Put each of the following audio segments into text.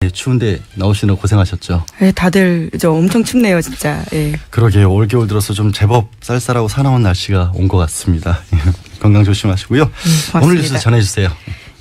예, 추운데 나오시느라 고생하셨죠. 네, 다들 이제 엄청 춥네요, 진짜. 예. 그러게요. 올겨울 들어서 좀 제법 쌀쌀하고 사나운 날씨가 온 것 같습니다. 건강 조심하시고요. 오늘 뉴스 전해주세요.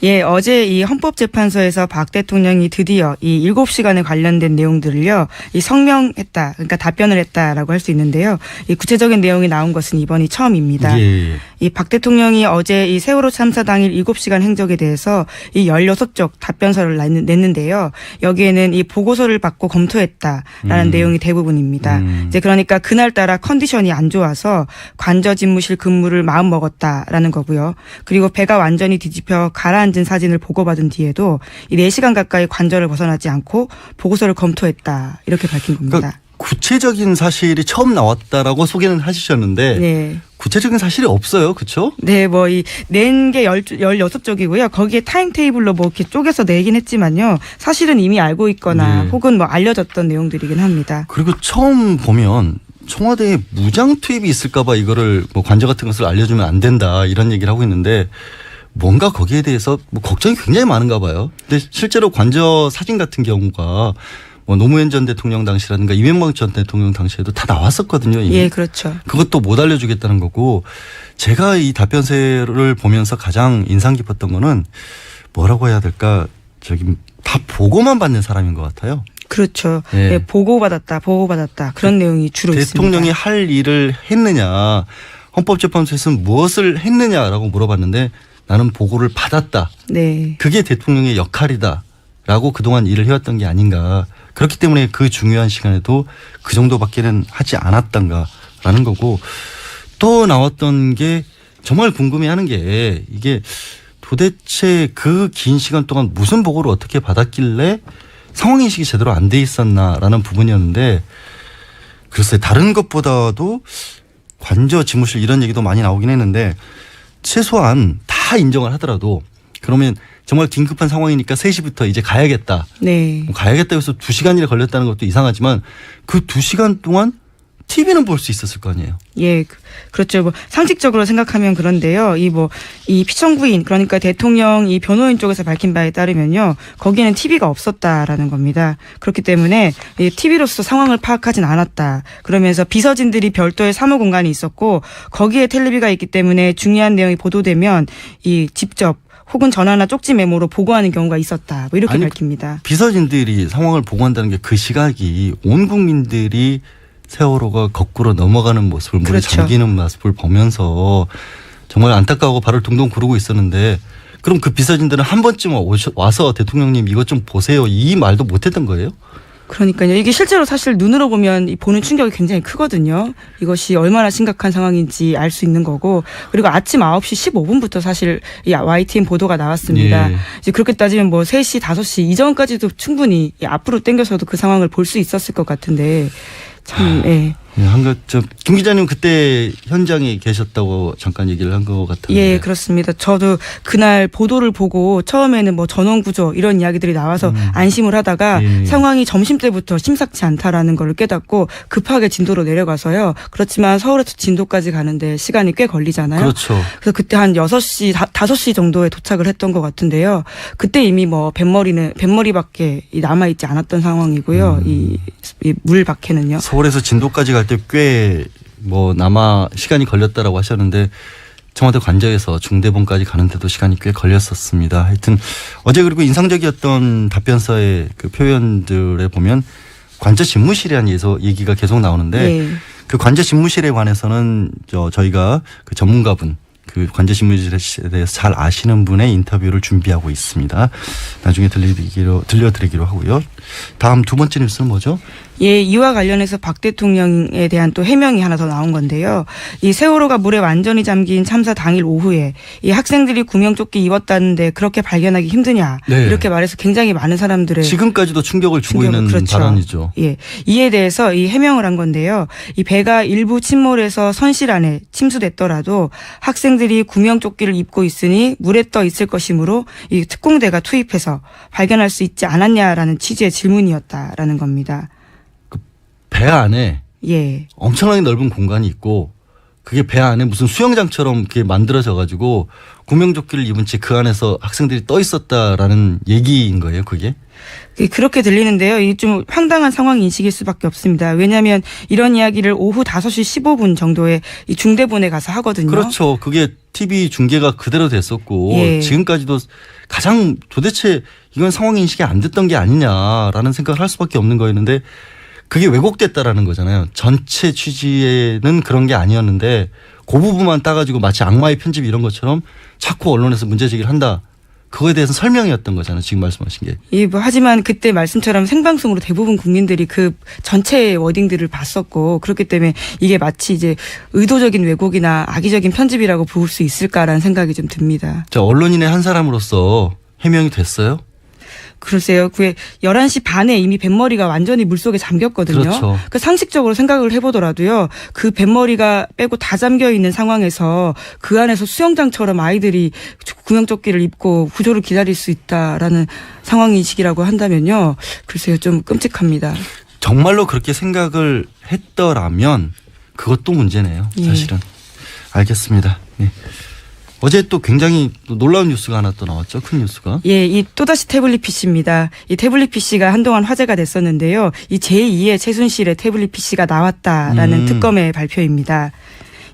예, 어제 이 헌법재판소에서 박 대통령이 드디어 이 7시간에 관련된 내용들을요, 이 성명했다, 그러니까 답변을 했다라고 할 수 있는데요. 이 구체적인 내용이 나온 것은 이번이 처음입니다. 예. 이 박 대통령이 어제 이 세월호 참사 당일 7시간 행적에 대해서 이 16쪽 답변서를 냈는데요. 여기에는 이 보고서를 받고 검토했다라는 내용이 대부분입니다. 이제 그러니까 그날따라 컨디션이 안 좋아서 관저 집무실 근무를 마음 먹었다라는 거고요. 그리고 배가 완전히 뒤집혀 가라앉은 사진을 보고받은 뒤에도 이 4시간 가까이 관저를 벗어나지 않고 보고서를 검토했다. 이렇게 밝힌 겁니다. 그러니까 구체적인 사실이 처음 나왔다라고 소개는 하셨는데 네. 구체적인 사실이 없어요. 그렇죠? 네, 뭐 이 낸 게 16쪽이고요. 거기에 타임테이블로 뭐 이렇게 쪼개서 내긴 했지만요. 사실은 이미 알고 있거나 네. 혹은 뭐 알려졌던 내용들이긴 합니다. 그리고 처음 보면 청와대에 무장 투입이 있을까 봐 이거를 뭐 관저 같은 것을 알려주면 안 된다 이런 얘기를 하고 있는데 뭔가 거기에 대해서 뭐 걱정이 굉장히 많은가 봐요. 근데 실제로 관저 사진 같은 경우가 뭐 노무현 전 대통령 당시라든가 이명박 전 대통령 당시에도 다 나왔었거든요. 이미. 예, 그렇죠. 그것도 못 알려주겠다는 거고 제가 이 답변서를 보면서 가장 인상 깊었던 거는 뭐라고 해야 될까 다 보고만 받는 사람인 것 같아요. 그렇죠. 예. 네, 보고받았다 그런 내용이 주로 대통령이 있습니다. 할 일을 했느냐 헌법재판소에서는 무엇을 했느냐라고 물어봤는데 나는 보고를 받았다. 네. 그게 대통령의 역할이다라고 그동안 일을 해왔던 게 아닌가. 그렇기 때문에 그 중요한 시간에도 그 정도밖에는 하지 않았던가라는 거고 또 나왔던 게 정말 궁금해하는 게 이게 도대체 그 긴 시간 동안 무슨 보고를 어떻게 받았길래 상황인식이 제대로 안 돼 있었나라는 부분이었는데 글쎄 다른 것보다도 관저 집무실 이런 얘기도 많이 나오긴 했는데 최소한 다 인정을 하더라도 그러면 정말 긴급한 상황이니까 3시부터 이제 가야겠다. 네. 가야겠다 해서 2시간이나 걸렸다는 것도 이상하지만 그 2시간 동안 TV는 볼 수 있었을 거 아니에요. 예, 그렇죠. 뭐 상식적으로 생각하면 그런데요. 이 피청구인 그러니까 대통령 이 변호인 쪽에서 밝힌 바에 따르면요, 거기는 TV가 없었다라는 겁니다. 그렇기 때문에 이 TV로서 상황을 파악하진 않았다. 그러면서 비서진들이 별도의 사무 공간이 있었고 거기에 텔레비가 있기 때문에 중요한 내용이 보도되면 이 직접 혹은 전화나 쪽지 메모로 보고하는 경우가 있었다. 뭐 이렇게 밝힙니다. 비서진들이 상황을 보고한다는 게 그 시각이 온 국민들이 세월호가 거꾸로 넘어가는 모습을 물에 그렇죠. 잠기는 모습을 보면서 정말 안타까워 발을 동동 구르고 있었는데 그럼 그 비서진들은 한 번쯤 와서 대통령님 이것 좀 보세요 이 말도 못했던 거예요? 그러니까요. 이게 실제로 사실 눈으로 보면 보는 충격이 굉장히 크거든요. 이것이 얼마나 심각한 상황인지 알 수 있는 거고 그리고 아침 9시 15분부터 사실 이 YTN 보도가 나왔습니다. 예. 이제 그렇게 따지면 뭐 3시, 5시 이전까지도 충분히 앞으로 당겨서도 그 상황을 볼 수 있었을 것 같은데 참, 예. 김 기자님 그때 현장에 계셨다고 잠깐 얘기를 한 것 같은데. 예, 그렇습니다. 저도 그날 보도를 보고 처음에는 뭐 전원구조 이런 이야기들이 나와서 안심을 하다가 예. 상황이 점심때부터 심상치 않다라는 걸 깨닫고 급하게 진도로 내려가서요. 그렇지만 서울에서 진도까지 가는데 시간이 꽤 걸리잖아요. 그렇죠. 그래서 그때 한 6시, 5시 정도에 도착을 했던 것 같은데요. 그때 이미 뭐 뱃머리밖에 남아있지 않았던 상황이고요. 이 물 밖에는요. 서울에서 진도까지 갈 때 꽤 뭐 남아 시간이 걸렸다라고 하셨는데 청와대 관저에서 중대본까지 가는데도 시간이 꽤 걸렸었습니다. 하여튼 어제 그리고 인상적이었던 답변서의 그 표현들에 보면 관저 집무실이라는 얘기가 계속 나오는데 네. 그 관저 집무실에 관해서는 저희가 그 전문가분 그 관저 집무실에 대해서 잘 아시는 분의 인터뷰를 준비하고 있습니다. 나중에 들려드리기로 하고요. 다음 두 번째 뉴스는 뭐죠? 예, 이와 관련해서 박 대통령에 대한 또 해명이 하나 더 나온 건데요. 이 세월호가 물에 완전히 잠긴 참사 당일 오후에 이 학생들이 구명조끼 입었다는데 그렇게 발견하기 힘드냐. 네. 이렇게 말해서 굉장히 많은 사람들의 지금까지도 충격을 주고 있는 그렇죠. 발언이죠. 예, 이에 대해서 이 해명을 한 건데요. 이 배가 일부 침몰해서 선실 안에 침수됐더라도 학생들이 구명조끼를 입고 있으니 물에 떠 있을 것이므로 이 특공대가 투입해서 발견할 수 있지 않았냐라는 취지의 질문이었다라는 겁니다. 배 안에 예. 엄청나게 넓은 공간이 있고 그게 배 안에 무슨 수영장처럼 그게 만들어져 가지고 구명조끼를 입은 채 그 안에서 학생들이 떠 있었다라는 얘기인 거예요, 그게? 그렇게 들리는데요. 이게 좀 황당한 상황 인식일 수밖에 없습니다. 왜냐하면 이런 이야기를 오후 5시 15분 정도에 이 중대본에 가서 하거든요. 그렇죠. 그게 TV 중계가 그대로 됐었고 예. 지금까지도 가장 도대체 이건 상황 인식이 안 됐던 게 아니냐라는 생각을 할 수밖에 없는 거였는데 그게 왜곡됐다라는 거잖아요. 전체 취지에는 그런 게 아니었는데 그 부분만 따가지고 마치 악마의 편집 이런 것처럼 자꾸 언론에서 문제 제기를 한다. 그거에 대해서 설명이었던 거잖아요. 지금 말씀하신 게. 예, 뭐 하지만 그때 말씀처럼 생방송으로 대부분 국민들이 그 전체 워딩들을 봤었고 그렇기 때문에 이게 마치 이제 의도적인 왜곡이나 악의적인 편집이라고 볼 수 있을까라는 생각이 좀 듭니다. 자, 언론인의 한 사람으로서 해명이 됐어요? 글쎄요. 그게 11시 반에 이미 뱃머리가 완전히 물속에 잠겼거든요. 그렇죠. 그 상식적으로 생각을 해보더라도요. 그 뱃머리가 빼고 다 잠겨 있는 상황에서 그 안에서 수영장처럼 아이들이 구명조끼를 입고 구조를 기다릴 수 있다라는 상황인식이라고 한다면요. 글쎄요. 좀 끔찍합니다. 정말로 그렇게 생각을 했더라면 그것도 문제네요. 사실은. 알겠습니다. 네. 어제 또 굉장히 놀라운 뉴스가 하나 또 나왔죠. 큰 뉴스가. 예, 이 또다시 태블릿 PC입니다. 이 태블릿 PC가 한동안 화제가 됐었는데요. 이 제2의 최순실의 태블릿 PC가 나왔다라는 특검의 발표입니다.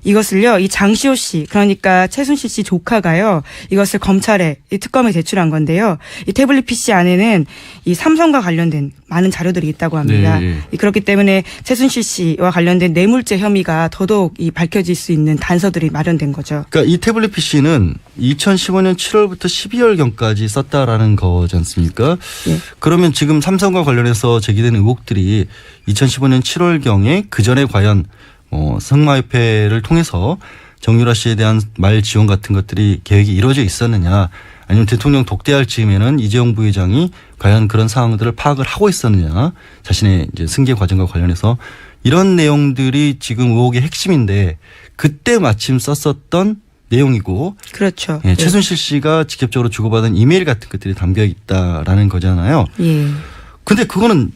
이것을요, 이 장시호 씨, 그러니까 최순실 씨 조카가요, 이것을 검찰에, 이 특검에 제출한 건데요. 이 태블릿 PC 안에는 이 삼성과 관련된 많은 자료들이 있다고 합니다. 네. 그렇기 때문에 최순실 씨와 관련된 뇌물죄 혐의가 더더욱 이 밝혀질 수 있는 단서들이 마련된 거죠. 그러니까 이 태블릿 PC는 2015년 7월부터 12월경까지 썼다라는 거지 않습니까? 예. 그러면 지금 삼성과 관련해서 제기된 의혹들이 2015년 7월경에 그 전에 과연 승마협회를 통해서 정유라 씨에 대한 말 지원 같은 것들이 계획이 이루어져 있었느냐 아니면 대통령 독대할 즈음에는 이재용 부회장이 과연 그런 상황들을 파악을 하고 있었느냐 자신의 이제 승계 과정과 관련해서 이런 내용들이 지금 의혹의 핵심인데 그때 마침 썼었던 내용이고 그렇죠. 예, 최순실 씨가 직접적으로 주고받은 이메일 같은 것들이 담겨 있다라는 거잖아요. 예. 근데 그거는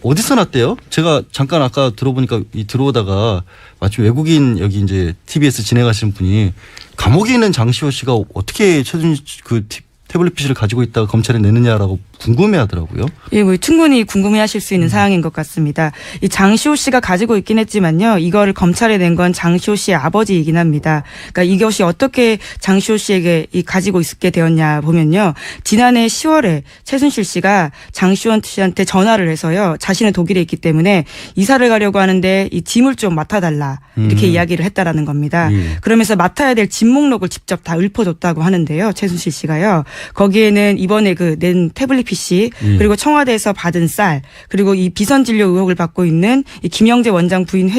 어디서 났대요? 제가 잠깐 아까 들어보니까 들어오다가 마침 외국인 여기 이제 TBS 진행하시는 분이 감옥에 있는 장시호 씨가 어떻게 최순실 그 태블릿 PC를 가지고 있다가 검찰에 내느냐라고 궁금해하더라고요. 예, 뭐 충분히 궁금해하실 수 있는 사항인 것 같습니다. 이 장시호 씨가 가지고 있긴 했지만요, 이거를 검찰에 낸 건 장시호 씨의 아버지이긴 합니다. 그러니까 이것이 어떻게 장시호 씨에게 가지고 있게 되었냐 보면요, 지난해 10월에 최순실 씨가 장시호 씨한테 전화를 해서요, 자신은 독일에 있기 때문에 이사를 가려고 하는데 이 짐을 좀 맡아달라 이렇게 이야기를 했다라는 겁니다. 그러면서 맡아야 될 짐 목록을 직접 다 읊어줬다고 하는데요, 최순실 씨가요. 거기에는 이번에 그 낸 태블릿 PC 그리고 청와대에서 받은 쌀 그리고 이 비선 진료 의혹을 받고 있는 이 김영재 원장 부인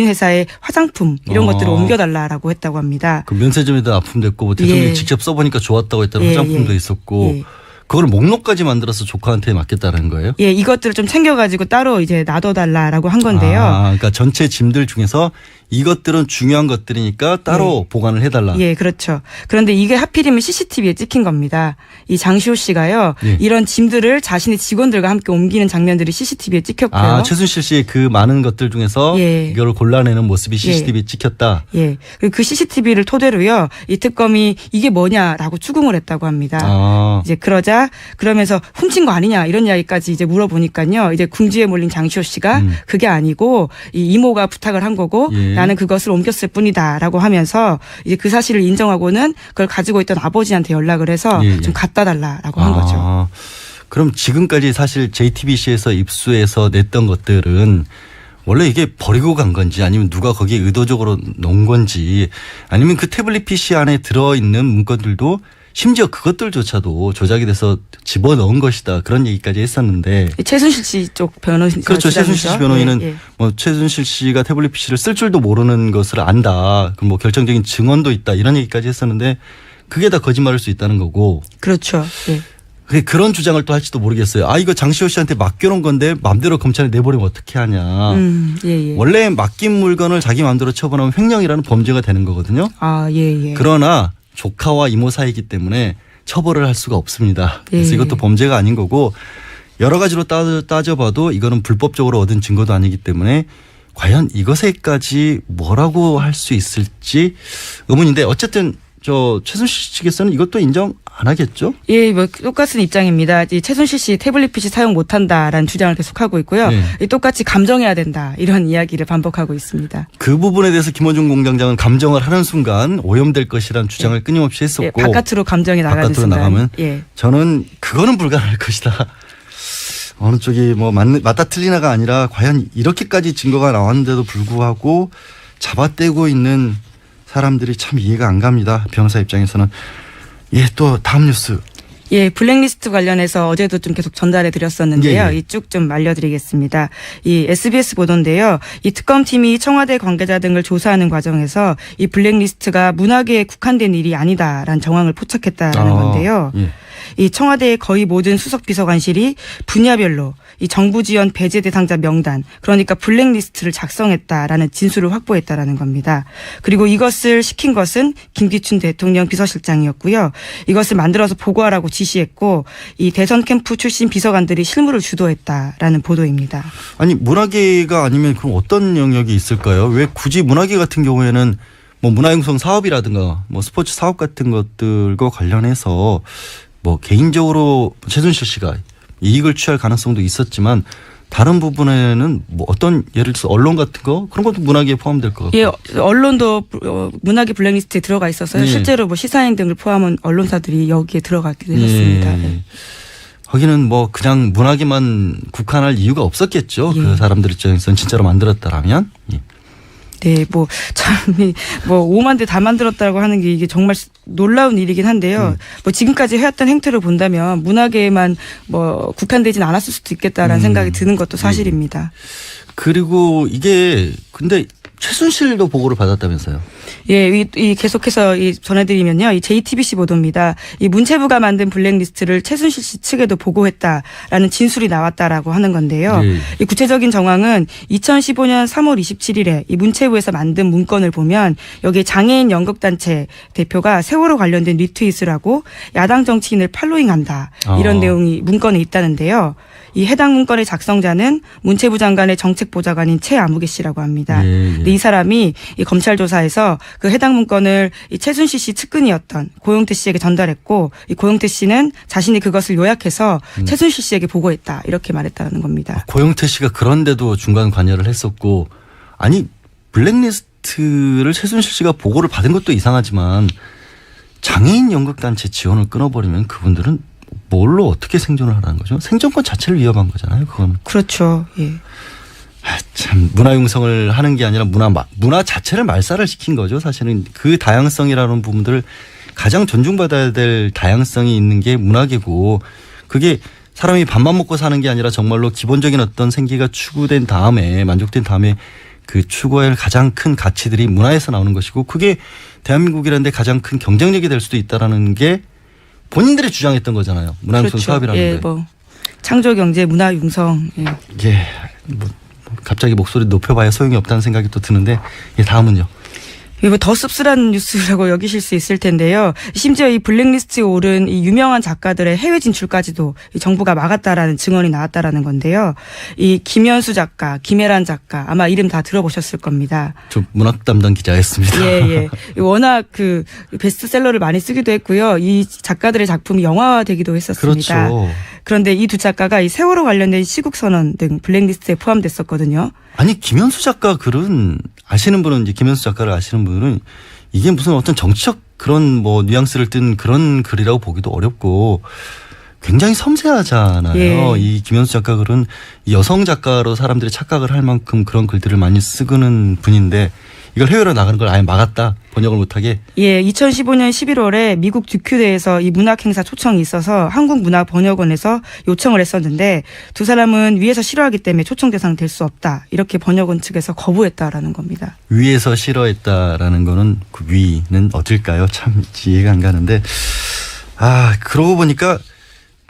회사의 화장품 이런 것들을 옮겨달라라고 했다고 합니다. 그 면세점에다 납품됐고 뭐 대통령이 직접 써보니까 좋았다고 했다는 화장품도 있었고. 그걸 목록까지 만들어서 조카한테 맡겼다는 거예요? 예, 이것들을 좀 챙겨가지고 따로 이제 놔둬달라라고 한 건데요. 그러니까 전체 짐들 중에서 이것들은 중요한 것들이니까 따로 보관을 해달라. 예, 그렇죠. 그런데 이게 하필이면 CCTV에 찍힌 겁니다. 이 장시호 씨가요, 이런 짐들을 자신의 직원들과 함께 옮기는 장면들이 CCTV에 찍혔고요. 최순실 씨의 그 많은 것들 중에서 이걸 골라내는 모습이 CCTV에 찍혔다. 예, 그 CCTV를 토대로요, 이 특검이 이게 뭐냐라고 추궁을 했다고 합니다. 이제 그러면서 훔친 거 아니냐 이런 이야기까지 이제 물어보니까요, 이제 궁지에 몰린 장시호 씨가 그게 아니고 이 이모가 부탁을 한 거고 나는 그것을 옮겼을 뿐이다라고 하면서 이제 그 사실을 인정하고는 그걸 가지고 있던 아버지한테 연락을 해서 좀 갖다 달라라고 한 거죠. 그럼 지금까지 사실 JTBC에서 입수해서 냈던 것들은 원래 이게 버리고 간 건지 아니면 누가 거기에 의도적으로 놓은 건지 아니면 그 태블릿 PC 안에 들어있는 문건들도 심지어 그것들조차도 조작이 돼서 집어넣은 것이다. 그런 얘기까지 했었는데. 최순실 씨 쪽 변호인. 그렇죠. 최순실 씨 변호인은 뭐 최순실 씨가 태블릿 PC를 쓸 줄도 모르는 것을 안다. 그럼 뭐 결정적인 증언도 있다. 이런 얘기까지 했었는데 그게 다 거짓말일 수 있다는 거고. 그렇죠. 예. 그런 주장을 또 할지도 모르겠어요. 이거 장시호 씨한테 맡겨놓은 건데 마음대로 검찰에 내버리면 어떻게 하냐. 원래 맡긴 물건을 자기 마음대로 처분하면 횡령이라는 범죄가 되는 거거든요. 그러나 조카와 이모 사이이기 때문에 처벌을 할 수가 없습니다. 그래서 이것도 범죄가 아닌 거고 여러 가지로 따져봐도 이거는 불법적으로 얻은 증거도 아니기 때문에 과연 이것에까지 뭐라고 할 수 있을지 의문인데 어쨌든 저 최순실 씨 측에서는 이것도 인정 안 하겠죠? 예, 뭐 똑같은 입장입니다. 이 최순실 씨 태블릿 PC 사용 못한다라는 주장을 계속하고 있고요. 네. 똑같이 감정해야 된다 이런 이야기를 반복하고 있습니다. 그 부분에 대해서 김원중 공장장은 감정을 하는 순간 오염될 것이라는 주장을 끊임없이 했었고 예, 바깥으로 감정이 나가는 바깥으로 순간. 나가면 예. 저는 그거는 불가능할 것이다. 어느 쪽이 뭐 맞다 틀리나가 아니라 과연 이렇게까지 증거가 나왔는데도 불구하고 잡아떼고 있는 사람들이 참 이해가 안 갑니다. 변호사 입장에서는. 예, 또 다음 뉴스. 예, 블랙리스트 관련해서 어제도 좀 계속 전달해 드렸었는데요. 예, 예. 이 쭉 좀 알려드리겠습니다. 이 SBS 보도인데요. 이 특검팀이 청와대 관계자 등을 조사하는 과정에서 이 블랙리스트가 문화계에 국한된 일이 아니다라는 정황을 포착했다라는 건데요. 예. 이 청와대의 거의 모든 수석 비서관실이 분야별로 이 정부 지원 배제 대상자 명단, 그러니까 블랙리스트를 작성했다라는 진술을 확보했다라는 겁니다. 그리고 이것을 시킨 것은 김기춘 대통령 비서실장이었고요. 이것을 만들어서 보고하라고 지시했고 이 대선 캠프 출신 비서관들이 실무를 주도했다라는 보도입니다. 아니 문화계가 아니면 그럼 어떤 영역이 있을까요? 왜 굳이 문화계 같은 경우에는 뭐 문화융성 사업이라든가 뭐 스포츠 사업 같은 것들과 관련해서 뭐 개인적으로 최순실 씨가 이익을 취할 가능성도 있었지만 다른 부분에는 뭐 어떤 예를 들어서 언론 같은 거 그런 것도 문화계에 포함될 것 같고. 예, 언론도 문화계 블랙리스트에 들어가 있어서요. 예. 실제로 뭐 시사인 등을 포함한 언론사들이 여기에 들어가게 되었습니다. 예. 거기는 뭐 그냥 문화계만 국한할 이유가 없었겠죠. 예. 그 사람들 입장에서는 진짜로 만들었다라면. 예. 네, 뭐, 참, 뭐, 5만 대 다 만들었다고 하는 게 이게 정말 놀라운 일이긴 한데요. 뭐, 지금까지 해왔던 행태를 본다면 문화계에만 뭐, 국한되진 않았을 수도 있겠다라는 생각이 드는 것도 사실입니다. 그리고 이게 근데 최순실도 보고를 받았다면서요. 예, 이 계속해서 전해드리면요. 이 JTBC 보도입니다. 이 문체부가 만든 블랙리스트를 최순실 씨 측에도 보고했다라는 진술이 나왔다라고 하는 건데요. 예. 이 구체적인 정황은 2015년 3월 27일에 이 문체부에서 만든 문건을 보면 여기에 장애인 연극단체 대표가 세월호 관련된 리트윗을 하고 야당 정치인을 팔로잉한다. 이런 내용이 문건에 있다는데요. 이 해당 문건의 작성자는 문체부 장관의 정책보좌관인 최아무개 씨라고 합니다. 근데 이 사람이 이 검찰 조사에서 그 해당 문건을 이 최순실 씨 측근이었던 고용태 씨에게 전달했고 이 고용태 씨는 자신이 그것을 요약해서 최순실 씨에게 보고했다 이렇게 말했다는 겁니다. 고용태 씨가 그런데도 중간 관여를 했었고 아니 블랙리스트를 최순실 씨가 보고를 받은 것도 이상하지만 장애인 연극단체 지원을 끊어버리면 그분들은 뭘로 어떻게 생존을 하라는 거죠? 생존권 자체를 위협한 거잖아요. 그건. 그렇죠. 예. 참 문화융성을 하는 게 아니라 문화 자체를 말살을 시킨 거죠. 사실은 그 다양성이라는 부분들을 가장 존중받아야 될 다양성이 있는 게 문화계고 그게 사람이 밥만 먹고 사는 게 아니라 정말로 기본적인 어떤 생계가 추구된 다음에 만족된 다음에 그 추구할 가장 큰 가치들이 문화에서 나오는 것이고 그게 대한민국이라는 데 가장 큰 경쟁력이 될 수도 있다라는 게 본인들이 주장했던 거잖아요. 문화융성 그렇죠. 사업이라는 예, 게. 뭐 창조경제, 문화융성. 예. 예. 뭐 갑자기 목소리 높여봐야 소용이 없다는 생각이 또 드는데 예, 다음은요. 이거 더 씁쓸한 뉴스라고 여기실 수 있을 텐데요. 심지어 이 블랙리스트에 오른 이 유명한 작가들의 해외 진출까지도 이 정부가 막았다라는 증언이 나왔다라는 건데요. 이 김현수 작가, 김혜란 작가 아마 이름 다 들어보셨을 겁니다. 저 문학 담당 기자였습니다. 예. 워낙 그 베스트셀러를 많이 쓰기도 했고요. 이 작가들의 작품이 영화화되기도 했었습니다. 그렇죠. 그런데 이 두 작가가 이 세월호 관련된 시국선언 등 블랙리스트에 포함됐었거든요. 아니 김현수 작가 글은 아시는 분은 이제 김현수 작가를 아시는 분은 이게 무슨 어떤 정치적 그런 뭐 뉘앙스를 띤 그런 글이라고 보기도 어렵고 굉장히 섬세하잖아요. 예. 이 김현수 작가 글은 여성 작가로 사람들이 착각을 할 만큼 그런 글들을 많이 쓰는 분인데 이걸 해외로 나가는 걸 아예 막았다. 번역을 못하게. 예, 2015년 11월에 미국 듀큐대에서 이 문학행사 초청이 있어서 한국문화번역원에서 요청을 했었는데 두 사람은 위에서 싫어하기 때문에 초청 대상 될 수 없다. 이렇게 번역원 측에서 거부했다라는 겁니다. 위에서 싫어했다라는 거는 그 위는 어딜까요? 참 이해가 안 가는데 그러고 보니까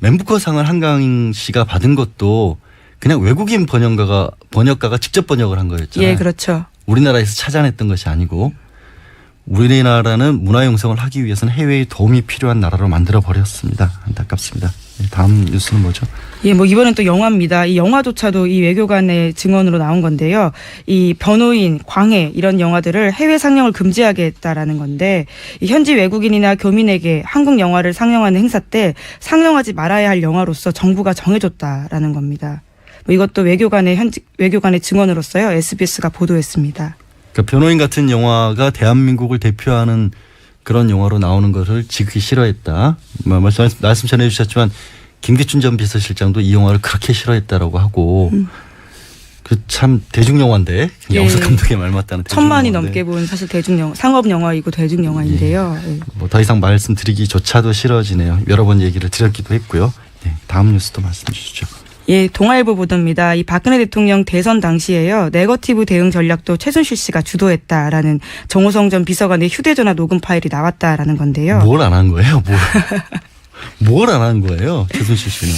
맨부커상을 한강 씨가 받은 것도 그냥 외국인 번역가가 직접 번역을 한 거였잖아요. 예, 그렇죠. 우리나라에서 찾아냈던 것이 아니고 우리나라는 문화융성을 하기 위해서는 해외의 도움이 필요한 나라로 만들어버렸습니다. 안타깝습니다. 다음 뉴스는 뭐죠? 예, 뭐 이번엔 또 영화입니다. 이 영화조차도 이 외교관의 증언으로 나온 건데요. 이 변호인, 광해 이런 영화들을 해외 상영을 금지하겠다라는 건데 이 현지 외국인이나 교민에게 한국 영화를 상영하는 행사 때 상영하지 말아야 할 영화로서 정부가 정해줬다라는 겁니다. 뭐 이것도 외교관의 증언으로서요. SBS가 보도했습니다. 그러니까 변호인 같은 영화가 대한민국을 대표하는 그런 영화로 나오는 것을 지극히 싫어했다. 말씀 전해 주셨지만 김기춘 전 비서실장도 이 영화를 그렇게 싫어했다라고 하고 그 참 대중영화인데 영석 감독의 말 맞다는 1000만이 넘게 본 사실 대중영화 상업영화이고 대중영화인데요. 예. 뭐 더 이상 말씀드리기조차도 싫어지네요. 여러 번 얘기를 드렸기도 했고요. 네, 다음 뉴스도 말씀 주시죠. 예, 동아일보 보도입니다. 이 박근혜 대통령 대선 당시에요. 네거티브 대응 전략도 최순실 씨가 주도했다라는 정호성 전 비서관의 휴대전화 녹음 파일이 나왔다라는 건데요. 뭘 안 한 거예요? 뭘 안 한 거예요? 최순실 씨는.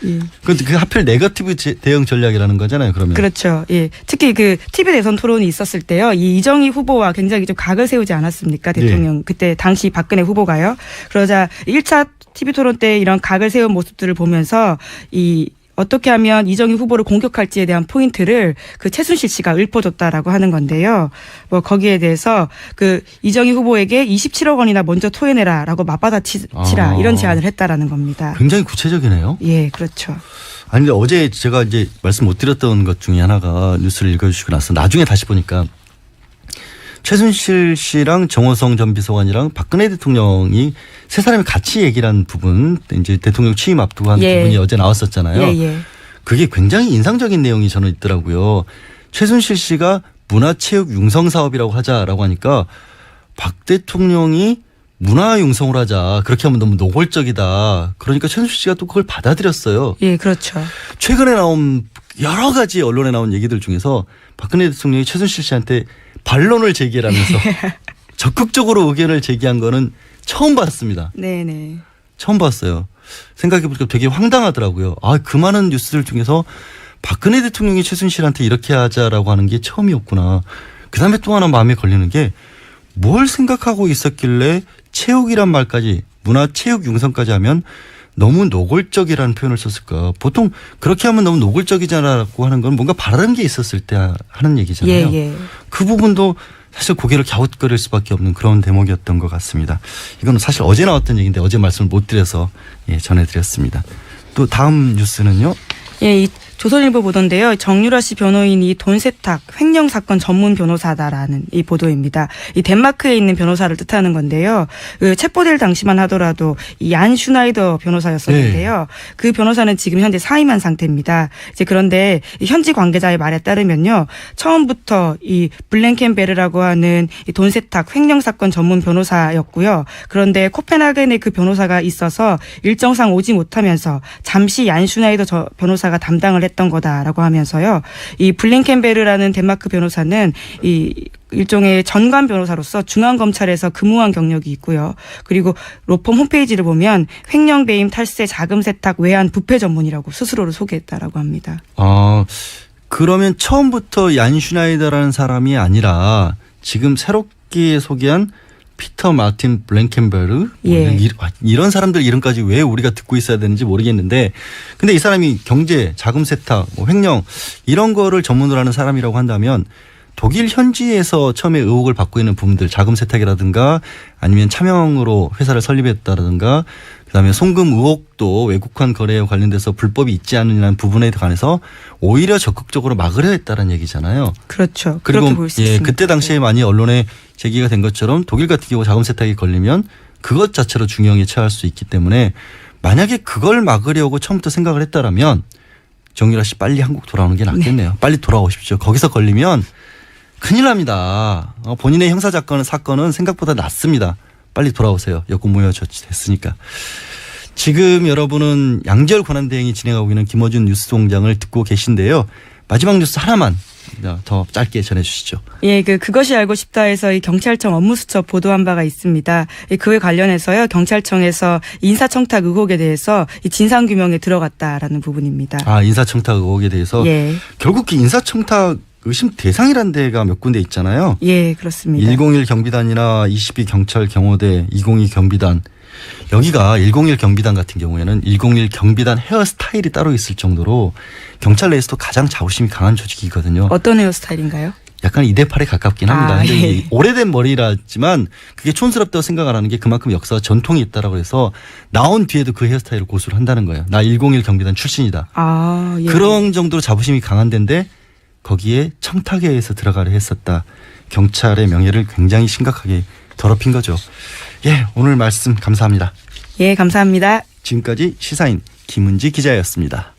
예. 근데 그 하필 네거티브 대응 전략이라는 거잖아요. 그러면. 그렇죠. 예. 특히 그 TV 대선 토론이 있었을 때요. 이 이정희 후보와 굉장히 좀 각을 세우지 않았습니까? 대통령. 예. 그때 당시 박근혜 후보가요. 그러자 1차 TV 토론 때 이런 각을 세운 모습들을 보면서 이 어떻게 하면 이정희 후보를 공격할지에 대한 포인트를 그 최순실 씨가 읊어줬다라고 하는 건데요. 뭐 거기에 대해서 그 이정희 후보에게 27억 원이나 먼저 토해내라라고 맞받아치라 이런 제안을 했다라는 겁니다. 굉장히 구체적이네요. 예, 그렇죠. 아니 근데 어제 제가 이제 말씀 못 드렸던 것 중에 하나가 뉴스를 읽어주시고 나서 나중에 다시 보니까 최순실 씨랑 정호성 전 비서관이랑 박근혜 대통령이 세 사람이 같이 얘기를 한 부분, 이제 대통령 취임 앞두고 한 부분이 어제 나왔었잖아요. 예. 그게 굉장히 인상적인 내용이 저는 있더라고요. 최순실 씨가 문화체육 융성 사업이라고 하자라고 하니까 박 대통령이 문화 융성을 하자. 그렇게 하면 너무 노골적이다. 그러니까 최순실 씨가 또 그걸 받아들였어요. 예, 그렇죠. 최근에 나온 여러 가지 언론에 나온 얘기들 중에서 박근혜 대통령이 최순실 씨한테 반론을 제기하면서 적극적으로 의견을 제기한 거는 처음 봤습니다. 네네. 처음 봤어요. 생각해보니까 되게 황당하더라고요. 그 많은 뉴스들 중에서 박근혜 대통령이 최순실한테 이렇게 하자라고 하는 게 처음이었구나. 그다음에 또 하나 마음에 걸리는 게 뭘 생각하고 있었길래 체육이란 말까지 문화체육 융성까지 하면 너무 노골적이라는 표현을 썼을까. 보통 그렇게 하면 너무 노골적이잖아라고 하는 건 뭔가 바라는 게 있었을 때 하는 얘기잖아요. 예. 그 부분도 사실 고개를 갸웃거릴 수밖에 없는 그런 대목이었던 것 같습니다. 이거는 사실 어제 나왔던 얘기인데 어제 말씀을 못 드려서 전해드렸습니다. 또 다음 뉴스는요. 예, 이 조선일보 보도인데요. 정유라 씨 변호인이 돈 세탁, 횡령 사건 전문 변호사다라는 이 보도입니다. 이 덴마크에 있는 변호사를 뜻하는 건데요. 그 체포될 당시만 하더라도 이 얀 슈나이더 변호사였었는데요. 네. 그 변호사는 지금 현재 사임한 상태입니다. 이제 그런데 현지 관계자의 말에 따르면요, 처음부터 이 블랭켄베르라고 하는 이 돈 세탁, 횡령 사건 전문 변호사였고요. 그런데 코펜하겐에 그 변호사가 있어서 일정상 오지 못하면서 잠시 얀 슈나이더 변호사가 담당을 했던 거다라고 하면서요. 이 블링켄베르라는 덴마크 변호사는 이 일종의 전관 변호사로서 중앙검찰에서 근무한 경력이 있고요. 그리고 로펌 홈페이지를 보면 횡령 배임 탈세 자금 세탁 외환 부패 전문이라고 스스로를 소개했다라고 합니다. 그러면 처음부터 얀 슈나이더라는 사람이 아니라 지금 새롭게 소개한 피터 마틴 블랭켄베르 이런 사람들 이름까지 왜 우리가 듣고 있어야 되는지 모르겠는데 근데 이 사람이 경제, 자금 세탁, 횡령 이런 거를 전문으로 하는 사람이라고 한다면 독일 현지에서 처음에 의혹을 받고 있는 부분들 자금 세탁이라든가 아니면 차명으로 회사를 설립했다라든가 그다음에 송금 의혹도 외국환 거래에 관련돼서 불법이 있지 않느냐는 부분에 관해서 오히려 적극적으로 막으려 했다는 얘기잖아요. 그렇죠. 그리고 볼 수 있습니다. 그때 당시에 많이 언론에 제기가 된 것처럼 독일 같은 경우 자금 세탁이 걸리면 그것 자체로 중형에 처할 수 있기 때문에 만약에 그걸 막으려고 처음부터 생각을 했다라면 정유라 씨 빨리 한국 돌아오는 게 낫겠네요. 빨리 돌아오십시오. 거기서 걸리면 큰일 납니다. 본인의 형사 사건은 생각보다 낫습니다. 빨리 돌아오세요. 여권 무효 조치됐으니까. 지금 여러분은 양지열 권한대행이 진행하고 있는 김어준 뉴스공장을 듣고 계신데요. 마지막 뉴스 하나만 더 짧게 전해주시죠. 예, 그것이 알고 싶다에서 이 경찰청 업무수첩 보도한 바가 있습니다. 그에 관련해서요, 경찰청에서 인사청탁 의혹에 대해서 이 진상규명에 들어갔다라는 부분입니다. 인사청탁 의혹에 대해서 결국 그 인사청탁 의심 대상이라는 데가 몇 군데 있잖아요. 예, 그렇습니다. 101 경비단이나 22 경찰 경호대, 202 경비단 여기가 101 경비단 같은 경우에는 101 경비단 헤어스타일이 따로 있을 정도로 경찰 내에서도 가장 자부심이 강한 조직이거든요. 어떤 헤어스타일인가요? 약간 2대8에 가깝긴 합니다. 아, 근데 예. 이 오래된 머리라지만 그게 촌스럽다고 생각을 하는 게 그만큼 역사와 전통이 있다라고 해서 나온 뒤에도 그 헤어스타일을 고수를 한다는 거예요. 나 101 경비단 출신이다. 아, 예. 그런 정도로 자부심이 강한 데인데 거기에 청탁회에서 들어가려 했었다. 경찰의 명예를 굉장히 심각하게 더럽힌 거죠. 예, 오늘 말씀 감사합니다. 예, 감사합니다. 지금까지 시사인 김은지 기자였습니다.